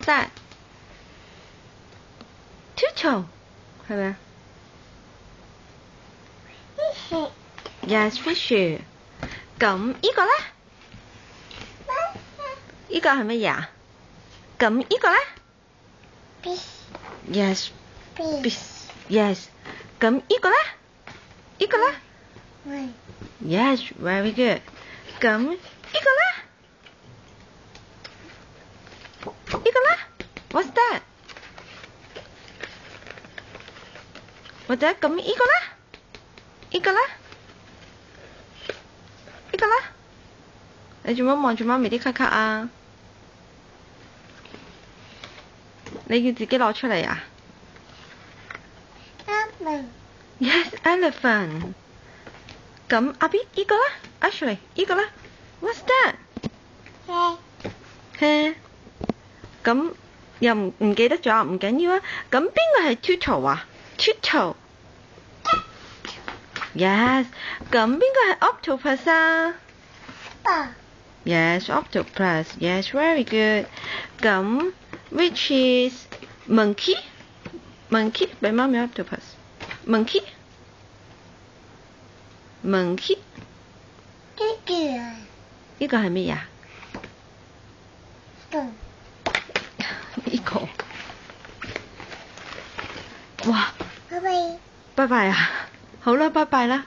that? Turtle 係咪啊 ？Yes, fish。咁呢個咧？呢個係乜嘢啊？咁呢個咧 ？Yes, fish. Yes。咁呢個咧？呢個咧 ？Yes, very good。咁呢個咧？呢個咧 ？What's that？或者咁呢個咧？呢個咧？呢個咧？你做乜望住媽咪啲卡卡啊？你要自己攞出嚟啊 ？Yes, elephant。咁阿 B 呢個咧 ？Ashley 呢個咧 ？What's that？ 嘿。咁又唔記得咗，唔緊要啊。咁邊個係 turtle 啊 ？Turtle。Yes。咁邊個係 octopus 啊？Yes, octopus. Yes, very good. 咁 which is monkey? Monkey 俾媽咪 octopus. Monkey. Monkey. 呢個係咩呀？呢個。哇！拜拜啊！好啦，拜拜啦。